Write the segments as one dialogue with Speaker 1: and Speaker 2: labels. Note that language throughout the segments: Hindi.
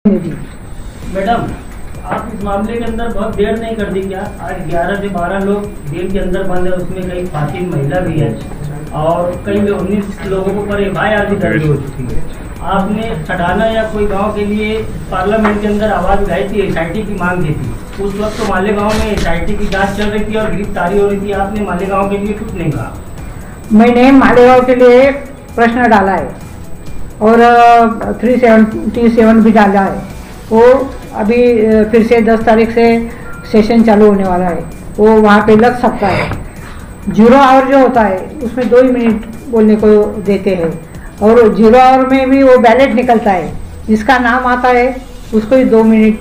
Speaker 1: मैडम, आप इस मामले के अंदर बहुत देर नहीं कर दी क्या? आज 11 से 12 लोग जेल के अंदर बंद है, उसमें कई खातिन महिला भी है और कई 19 लोगों को पर FIR भी दर्ज हो चुकी है। आपने सटाना या कोई गांव के लिए पार्लियामेंट के अंदर आवाज़ उठाई थी, SIT की मांग की थी। उस वक्त तो मालेगांव में SIT की जांच चल रही थी और गिरफ्तारी हो रही थी। आपने मालेगांव के लिए कुछ नहीं कहा।
Speaker 2: मैंने मालेगांव के लिए प्रश्न डाला है और 377 भी डाला है। वो अभी फिर से 10 तारीख से सेशन चालू होने वाला है, वो वहाँ पे लग सकता है। 0 आवर जो होता है उसमें 2 ही मिनट बोलने को देते हैं और 0 आवर में भी वो बैलेट निकलता है, जिसका नाम आता है उसको ही 2 मिनट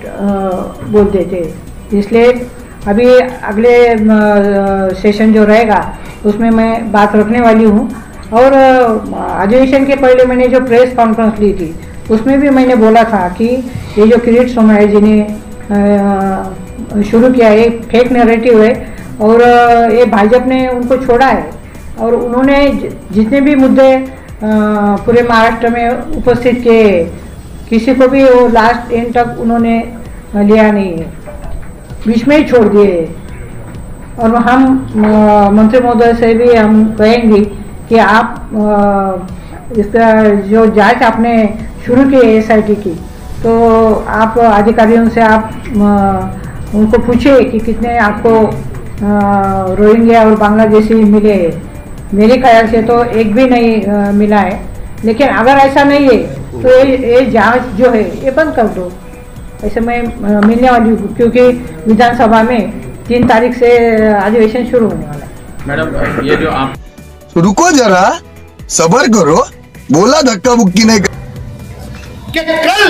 Speaker 2: बोल देते हैं। इसलिए अभी अगले सेशन जो रहेगा उसमें मैं बात रखने वाली हूँ। और अधिवेशन के पहले मैंने जो प्रेस कॉन्फ्रेंस ली थी उसमें भी मैंने बोला था कि ये जो किरीट सोमैया है जिन्हें शुरू किया है, फेक नैरेटिव है और ये भाजपा ने उनको छोड़ा है और उन्होंने जितने भी मुद्दे पूरे महाराष्ट्र में उपस्थित किए, किसी को भी वो लास्ट एंड तक उन्होंने लिया नहीं है, बीच में ही छोड़ दिए। और हम मंत्री महोदय से भी हम कहेंगे कि आप इसका जो जांच आपने शुरू की है SIT की, तो आप अधिकारियों से आप उनको पूछिए कि कितने आपको रोहिंग्या और बांग्लादेशी मिले हैं। मेरे ख्याल से तो एक भी नहीं मिला है, लेकिन अगर ऐसा नहीं है तो ये जांच जो है ये बंद कर दो। ऐसे मैं मिलने वाली हूँ क्योंकि विधानसभा में 3 तारीख से अधिवेशन शुरू होने वाला है।
Speaker 3: मैडम, ये जो आप
Speaker 4: रुको जरा, सबर करो, बोला धक्का मुक्की नहीं कर।
Speaker 5: कि कल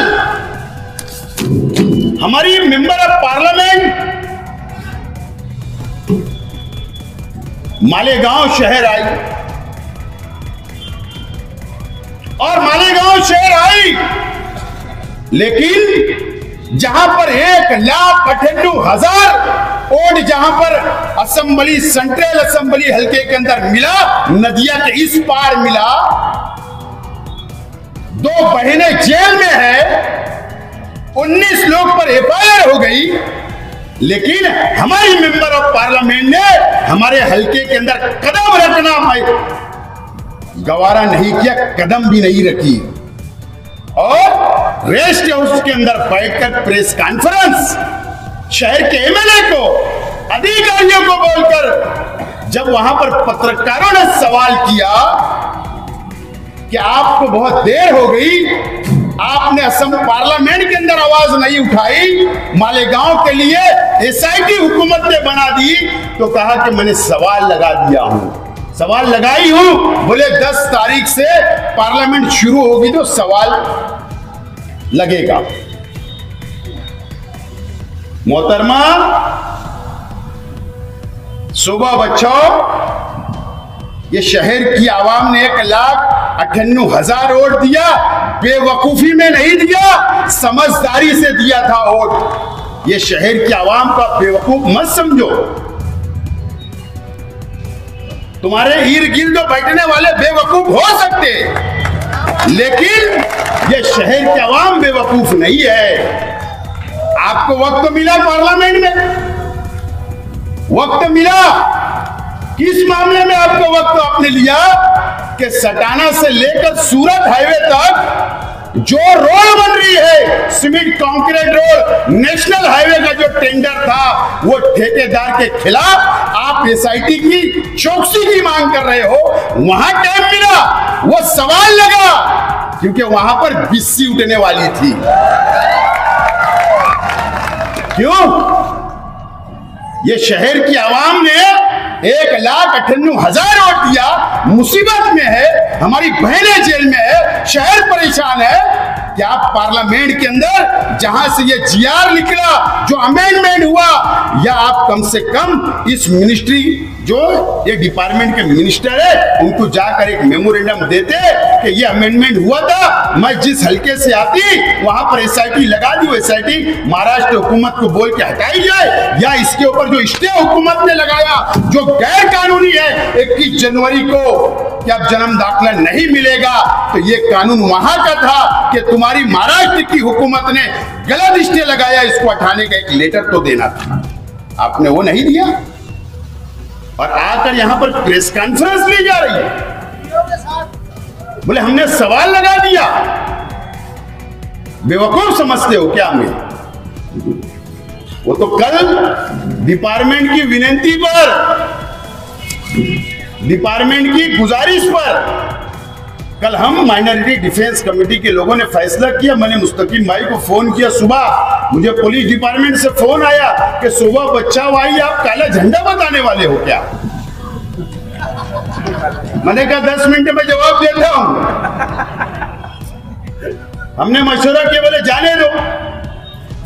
Speaker 5: हमारी मेंबर ऑफ पार्लियामेंट मालेगांव शहर आई और मालेगांव शहर आई, लेकिन जहां पर 1,98,000 वोट जहां पर असेंबली सेंट्रल असेंबली हल्के के अंदर मिला, नदिया के इस पार मिला, 2 बहनें जेल में है, 19 लोग पर FIR हो गई, लेकिन हमारी मेंबर ऑफ पार्लियामेंट ने हमारे हल्के के अंदर कदम रखना गवारा नहीं किया, कदम भी नहीं रखी और रेस्ट हाउस के अंदर बैठकर प्रेस कॉन्फ्रेंस शहर के MLA को, अधिकारियों को बोलकर जब वहां पर पत्रकारों ने सवाल किया कि आपको बहुत देर हो गई, आपने असम पार्लियामेंट के अंदर आवाज नहीं उठाई, मालेगांव के लिए SIT हुकूमत ने बना दी, तो कहा कि मैंने सवाल लगा दिया हूं, सवाल लगाई हूं। बोले 10 तारीख से पार्लियामेंट शुरू होगी तो सवाल लगेगा। मोहतरमा, सुबह बच्चों, ये शहर की आवाम ने 1,98,000 वोट दिया, बेवकूफी में नहीं दिया, समझदारी से दिया था वोट। ये शहर की आवाम का बेवकूफ मत समझो। तुम्हारे इर्द गिर्द बैठने वाले बेवकूफ हो सकते, लेकिन ये शहर की आवाम बेवकूफ नहीं है। आपको वक्त मिला पार्लियामेंट में, वक्त मिला, किस मामले में आपको वक्त आपने लिया कि सटाना से लेकर सूरत हाईवे तक जो रोड बन रही है, cement concrete road, national highway का जो टेंडर था वो ठेकेदार के खिलाफ आप SIT की चौकसी की मांग कर रहे हो, वहां टाइम मिला, वो सवाल लगा क्योंकि वहां पर बिस्सी उठने वाली थी। क्यों? ये शहर की आवाम ने 1,98,000 वोट दिया, मुसीबत में है, हमारी बहनें जेल में है, शहर परेशान है कि आप पार्लियामेंट के अंदर जहां से ये GR निकला, जो अमेंडमेंट हुआ, या आप कम से कम इस मिनिस्ट्री जो ये डिपार्टमेंट के मिनिस्टर है उनको जाकर एक मेमोरेंडम देते कि ये अमेंडमेंट हुआ था, मैं जिस हल्के से आती वहां पर SIT लगा दी, वो SIT महाराष्ट्र हुकूमत को बोल के हटाई जाए, या इसके ऊपर जो स्टे हुकूमत ने लगाया जो गैर कानूनी है 21 जनवरी को कि अब जन्म दाखिला नहीं मिलेगा, तो ये कानून वहां का था कि तुम्हारी महाराष्ट्र की हुकूमत ने गलत स्टे लगाया, इसको हटाने का एक लेटर तो देना था, आपने वो नहीं दिया। और आकर यहां पर प्रेस कॉन्फ्रेंस ली जा रही है, बोले हमने सवाल लगा दिया। बेवकूफ समझते हो क्या हमें? वो तो कल डिपार्टमेंट की विनती पर, डिपार्टमेंट की गुजारिश पर कल हम माइनॉरिटी डिफेंस कमेटी के लोगों ने फैसला किया। मैंने मुस्तकीम भाई को फोन किया, सुबह मुझे पुलिस डिपार्टमेंट से फोन आया कि सुबह बच्चा भाई आप काला झंडा बताने वाले हो क्या? मैंने कहा 10 मिनट में जवाब देता हूं। हमने मशवरा किया, बोले जाने दो।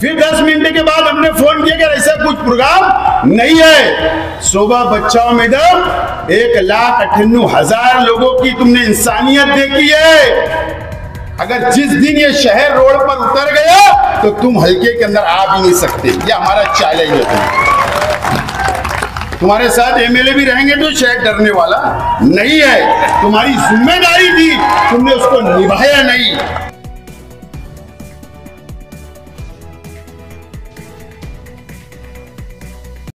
Speaker 5: फिर 10 मिनट के बाद हमने फोन किया कि ऐसा कुछ प्रोग्राम नहीं है। सुबह बचाओ मैडम, 1,98,000 लोगों की तुमने इंसानियत देखी है। अगर जिस दिन ये शहर रोड पर उतर गया तो तुम हल्के के अंदर आ भी नहीं सकते। ये हमारा चैलेंज है। तुम्हारे साथ एमएलए भी रहेंगे तो शहर डरने वाला नहीं है। तुम्हारी जिम्मेदारी थी, तुमने उसको निभाया नहीं।